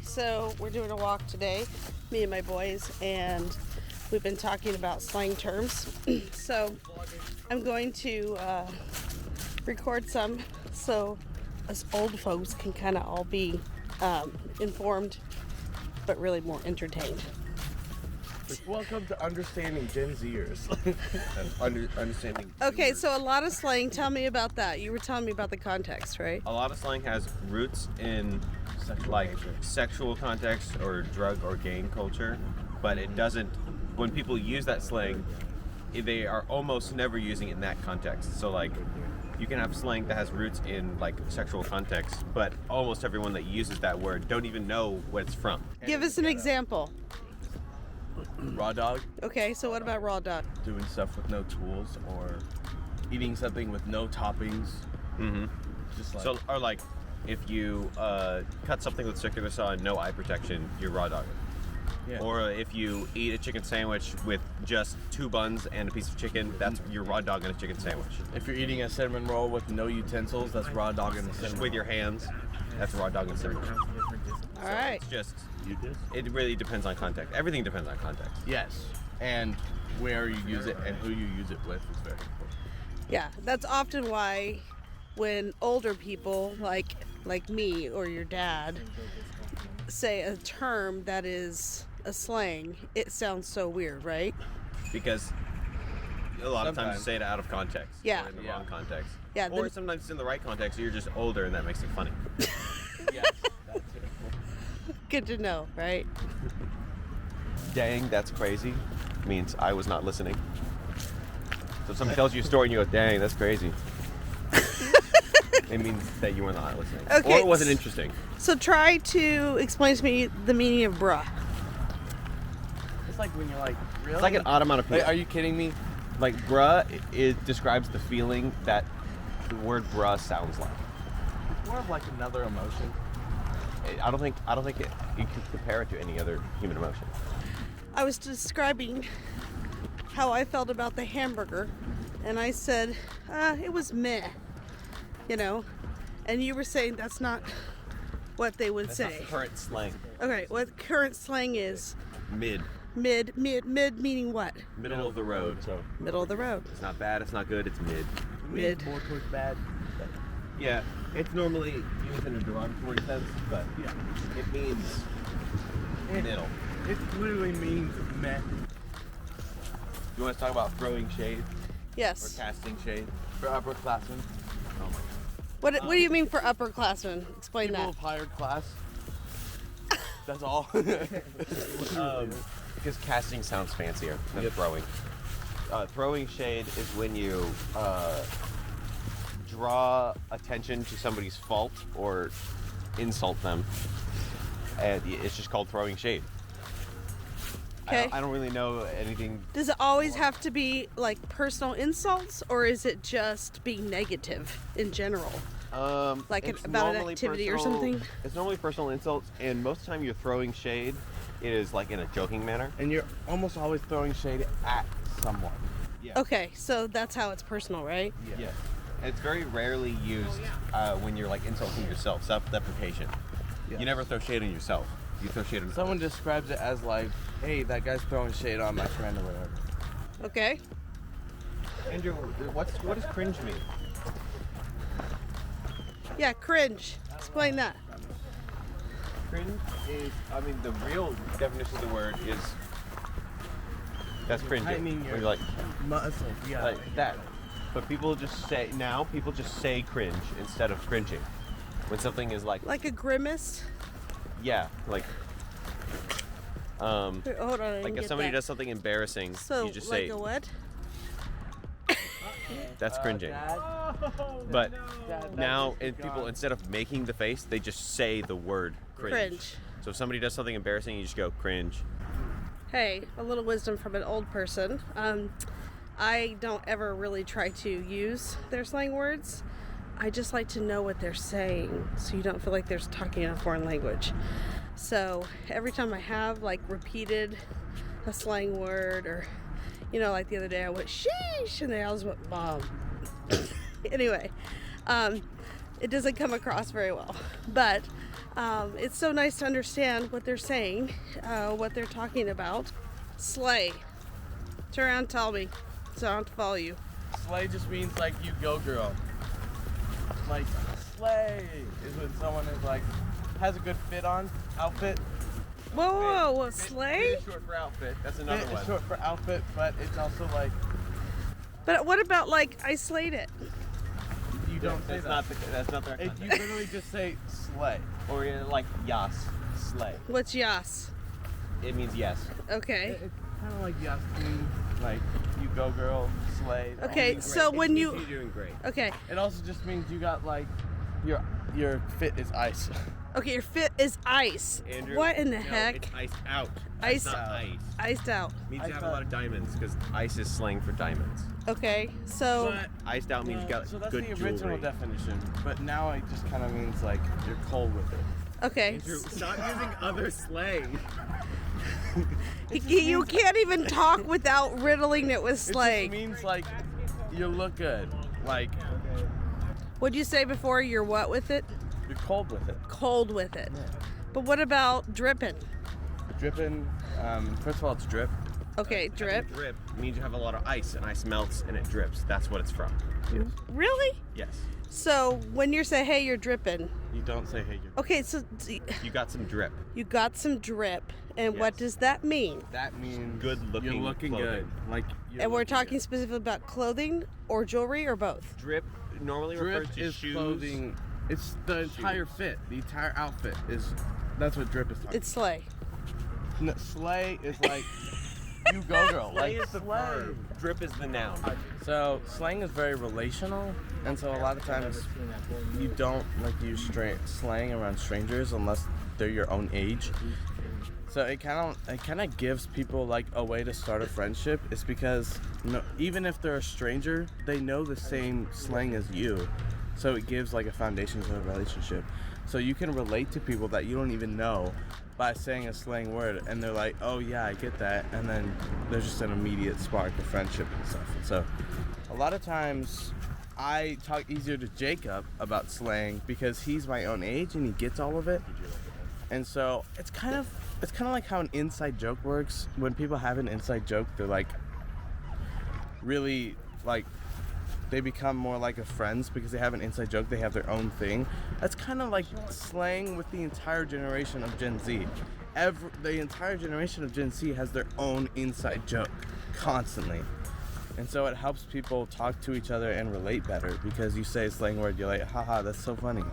So we're doing a walk today, me and my boys, and we've been talking about slang terms. So I'm going to record some so us old folks can kind of all be informed, but really more entertained. Welcome to Understanding Gen Zers. Understanding. Okay, so a lot of slang. Tell me about that. You were telling me about the context, right? A lot of slang has roots in sexual context or drug or gang culture, but it doesn't. When people use that slang, they are almost never using it in that context. So you can have slang that has roots in sexual context, but almost everyone that uses that word don't even know what it's from. Give us an example. Raw dog. Okay, so what about raw dog? Doing stuff with no tools or eating something with no toppings. Mm-hmm. Just If you cut something with circular saw and no eye protection, you're raw dogging. Yeah. Or if you eat a chicken sandwich with just 2 buns and a piece of chicken, that's you're raw dogging a chicken sandwich. If you're eating a cinnamon roll with no utensils, that's raw dogging the cinnamon Just with your hands, that's raw dogging cinnamon roll. All right. It's just, it really depends on context. Everything depends on context. Yes, and where you use it and who you use it with is very important. Yeah, that's often why when older people like me or your dad say a term that is a slang, it sounds so weird, right? Because a lot of times Sometimes. you say it out of context. Yeah. Or in the Yeah. wrong context. Yeah, Or sometimes it's in the right context, you're just older and that makes it funny. Yes, that's it. Good to know, right? Dang, that's crazy means I was not listening. So if somebody tells you a story and you go, dang, that's crazy. It means that you were not listening. Okay. Or it wasn't interesting. So try to explain to me the meaning of bruh. It's like when you're like, really? It's like an odd amount of people. Are you kidding me? Like, bruh, it describes the feeling that the word bruh sounds like. More of like another emotion. I don't think you can compare it to any other human emotion. I was describing how I felt about the hamburger, and I said, it was meh, and you were saying that's not what they would That's say. not current slang. Okay, what current slang is Mid. mid meaning what? Middle of the road. So Middle of the road. It's not bad, it's not good, it's mid. Mid. more towards bad. Yeah, it's normally used in a derogatory sense, but Yeah. it means middle. It literally means meh. You want to talk about throwing shade or Yes. casting shade? For upperclassmen. Oh my What do you mean for upperclassmen? Explain People that. of higher class. That's all. god. Because casting sounds fancier than throwing. Throwing shade is when you draw attention to somebody's fault or insult them. And it's just called throwing shade. Okay. I don't really know anything. Does it always have to be like personal insults, or is it just being negative in general? Like It's about an normally activity or personal- something? It's normally personal insults, and most of the time you're throwing shade, it is like in a joking manner. And you're almost always throwing shade at someone. Yeah. Okay, so that's how it's personal, right? Yeah. It's very rarely used when you're like insulting yourself, self-deprecation. Yeah. You never throw shade on yourself. You throw shade on Someone describes it as like, hey, that guy's throwing shade on my friend or whatever. Okay. Andrew, what does cringe mean? Yeah, cringe. Explain that. Cringe is, the real definition of the word is that's cringe. Tightening When your you're like muscles. Yeah. like that. But people just say cringe instead of cringing. When something is like Like a grimace. yeah, like Wait, hold on, I didn't like if get somebody that. does something embarrassing, So you just like say a what? that's cringing. Dad, But Dad, now that people gone. instead of making the face, they just say the word cringe. Cringe. So if somebody does something embarrassing, you just go cringe. Hey, a little wisdom from an old person. I don't ever really try to use their slang words. I just like to know what they're saying, so you don't feel like they're talking in a foreign language. So every time I have repeated a slang word, or like the other day I went sheesh, and they always went mom. Anyway, it doesn't come across very well, but It's so nice to understand what they're saying, what they're talking about. Slay. Turn around and tell me so I don't have to follow you. Slay just means like you go girl. Like slay is when someone is like has a good fit on outfit. Whoa, Fit slay? is short for outfit. That's another Fit one. is short for outfit, but it's also like But what about like I slayed it? you don't say That's that. that's not their You context. literally just say slay. Or like yas, slay. What's yas? It means yes. Okay. It's kind of like Yasmin, like you go girl, slay. Okay, Doing so great. when It you means you're doing great. okay, It also just means you got like your fit is ice. okay, your fit is ice. Andrew, What in the no, heck? It's iced out. Ice- That's not ice. Iced out. Means Iced you have out. a lot of diamonds because ice is slang for diamonds. Okay, so Iced out means you got so that's good the original jewelry. definition, but now it just kind of means like you're cold with it. okay, Andrew, stop using other slang. you can't even talk without riddling it with It slang. just means like you look good, like What'd you say before? You're what with it? you're cold with it. Cold with it. But what about dripping? Dripping. First of all, it's drip. Okay, drip. Drip means you have a lot of ice, and ice melts and it drips. That's what it's from. Really? Yes. So when you say, "Hey, you're dripping," You don't say hey. You're. okay, so You got some drip. you got some drip, and what Yes. does that mean? That means Good-looking You're looking clothing. good. Like. You're And we're looking talking good. specifically about clothing or jewelry or both. Drip normally Drip refers to is shoes. clothing. It's the entire fit. The entire outfit is. That's what drip is talking. It's slay. No, slay is like you go girl. Slay Like is the slay. verb. Drip is the noun. So slang is very relational, and so a lot of times you don't like use slang around strangers unless they're your own age. So it kind of gives people like a way to start a friendship. It's because even if they're a stranger, they know the same slang as you, so it gives like a foundation to a relationship. So you can relate to people that you don't even know by saying a slang word, and they're like, "Oh yeah, I get that," and then there's just an immediate spark of friendship and stuff. And so a lot of times I talk easier to Jacob about slang because he's my own age and he gets all of it. And so it's kind of like how an inside joke works. When people have an inside joke, they're like really like they become more like a friends because they have an inside joke. They have their own thing. That's kind of like slang with the entire generation of Gen Z. The entire generation of Gen Z has their own inside joke constantly. And so it helps people talk to each other and relate better because you say a slang word, you're like, haha, that's so funny.